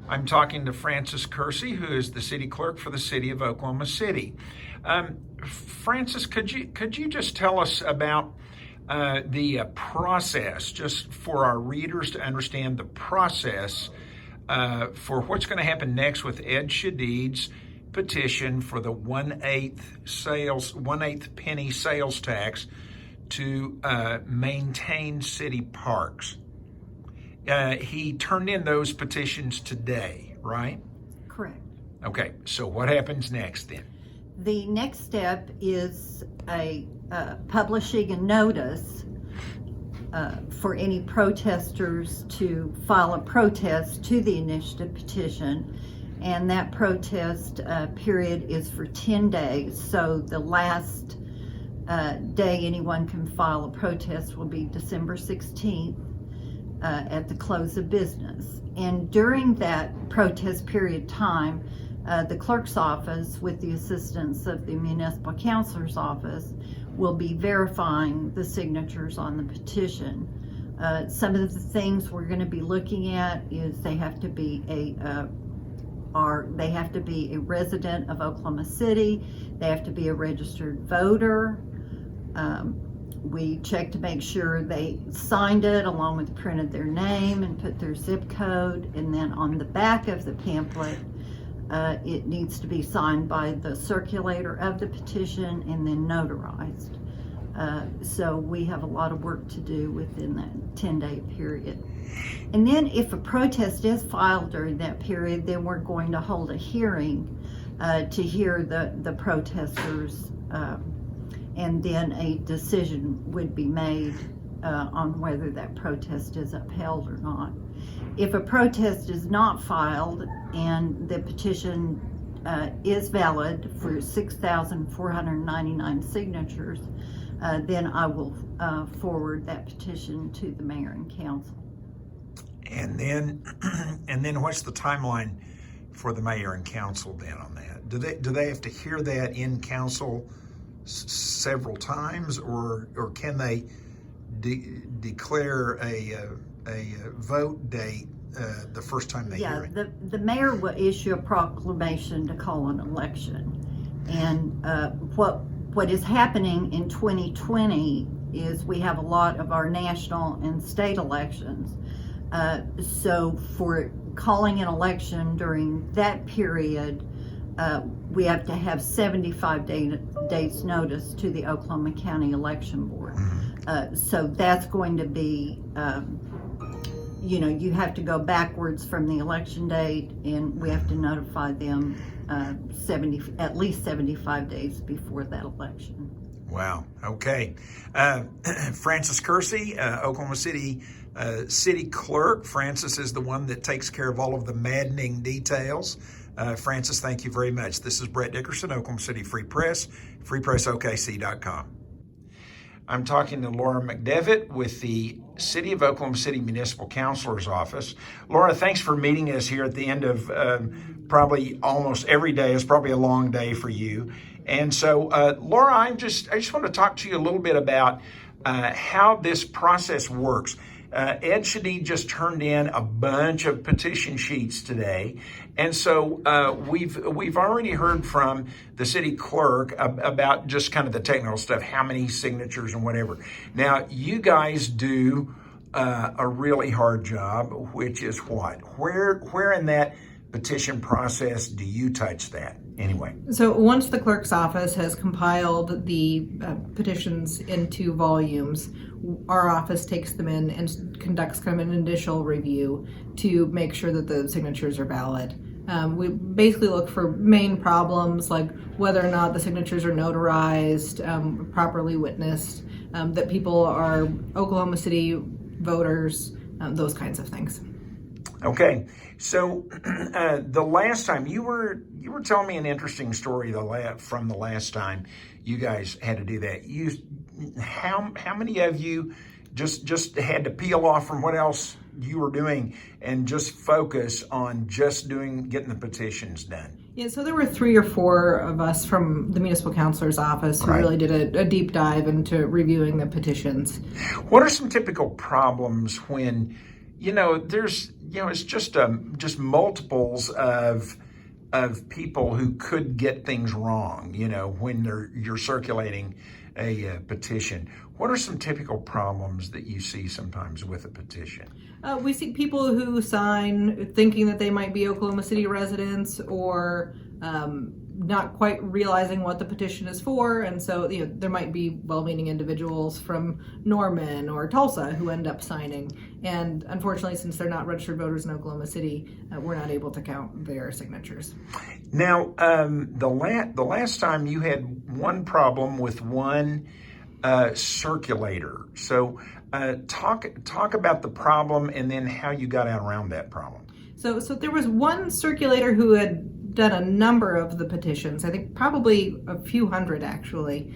I'm talking to Francis Kersey, who is the city clerk for the City of Oklahoma City. Francis, could you just tell us about the process, just for our readers to understand the process for what's going to happen next with Ed Shadid's petition for the 1/8 penny sales tax to maintain city parks. He turned in those petitions today, right? Correct. Okay, so what happens next then? The next step is publishing a notice for any protesters to file a protest to the initiative petition, and that protest period is for 10 days. So the last day anyone can file a protest will be December 16th. At the close of business. And during that protest period time, the clerk's office, with the assistance of the municipal counselor's office, will be verifying the signatures on the petition. Some of the things we're going to be looking at is they have to be a resident of Oklahoma City. They have to be a registered voter. We check to make sure they signed it along with printed their name and put their zip code. And then on the back of the pamphlet, it needs to be signed by the circulator of the petition and then notarized. So we have a lot of work to do within that 10-day period. And then if a protest is filed during that period, then we're going to hold a hearing to hear the protesters, and then a decision would be made on whether that protest is upheld or not. If a protest is not filed and the petition is valid for 6,499 signatures, then I will forward that petition to the mayor and council. And then what's the timeline for the mayor and council then on that? Do they have to hear that in council several times, or can they declare a vote date the first time they hear it? The mayor will issue a proclamation to call an election, and what is happening in 2020 is we have a lot of our national and state elections. So for calling an election during that period, we have to have 75 days notice to the Oklahoma County Election Board. So that's going to be, you have to go backwards from the election date, and we have to notify them at least 75 days before that election. Wow. Okay. Francis Kersey, Oklahoma City City Clerk. Francis is the one that takes care of all of the maddening details. Francis, thank you very much. This is Brett Dickerson, Oklahoma City Free Press, freepressokc.com. I'm talking to Laura McDevitt with the City of Oklahoma City Municipal Counselor's Office. Laura, thanks for meeting us here at the end of probably almost every day. It's probably a long day for you. And so, Laura, I just want to talk to you a little bit about how this process works. Ed Shadid just turned in a bunch of petition sheets today. And so we've already heard from the city clerk about just kind of the technical stuff, how many signatures and whatever. Now, you guys do a really hard job, which is what? Where in that petition process do you touch that? Anyway. So once the clerk's office has compiled the petitions into volumes, our office takes them in and conducts kind of an initial review to make sure that the signatures are valid. We basically look for main problems like whether or not the signatures are notarized, properly witnessed, that people are Oklahoma City voters, those kinds of things. Okay, so the last time you were telling me an interesting story from the last time you guys had to do that. How many of you just had to peel off from what else you were doing and just focus on just getting the petitions done? Yeah, so there were 3 or 4 of us from the municipal counselor's office who really did a deep dive into reviewing the petitions. What are some typical problems when there's, it's just multiples of people who could get things wrong, when you're circulating a petition. What are some typical problems that you see sometimes with a petition? We see people who sign thinking that they might be Oklahoma City residents, or not quite realizing what the petition is for, and so there might be well-meaning individuals from Norman or Tulsa who end up signing, and unfortunately, since they're not registered voters in Oklahoma City, we're not able to count their signatures. Now, the last time you had one problem with one circulator, so talk about the problem and then how you got out around that problem. So there was one circulator who had done a number of the petitions, I think probably a few hundred actually,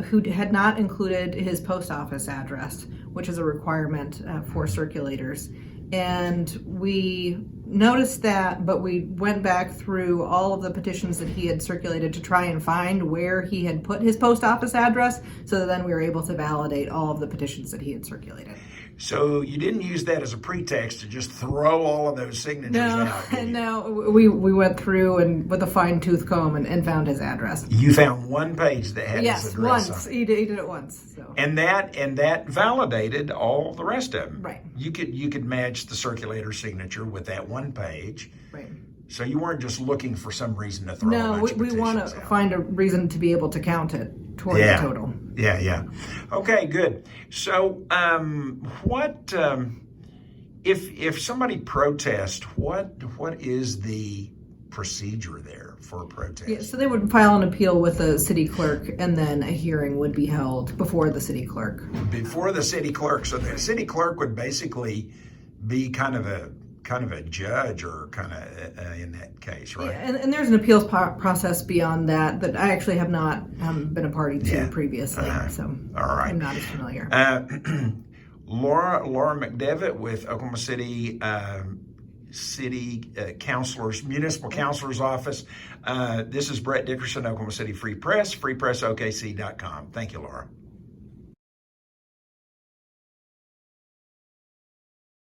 who had not included his post office address, which is a requirement for circulators. And we noticed that, but we went back through all of the petitions that he had circulated to try and find where he had put his post office address, so that then we were able to validate all of the petitions that he had circulated. So you didn't use that as a pretext to just throw all of those signatures out, did you? No, we went through and with a fine-tooth comb and found his address. You found one page that had his address once. on it. He did it once. So. And that validated all the rest of them. Right. You could match the circulator signature with that one page. Right. So you weren't just looking for some reason to throw a bunch of petitions we want to find a reason to be able to count it toward the total. Yeah. Okay, good. So what if somebody protests, what is the procedure there for a protest? Yeah, so they would file an appeal with the city clerk, and then a hearing would be held before the city clerk. Before the city clerk. So the city clerk would basically be kind of a judge, or in that case, right? Yeah, and there's an appeals process beyond that I actually have not been a party to previously, so all right. I'm not as familiar. Laura McDevitt with Oklahoma City Councilors, Municipal Councilor's Office. This is Brett Dickerson, Oklahoma City Free Press, freepressokc.com. Thank you, Laura.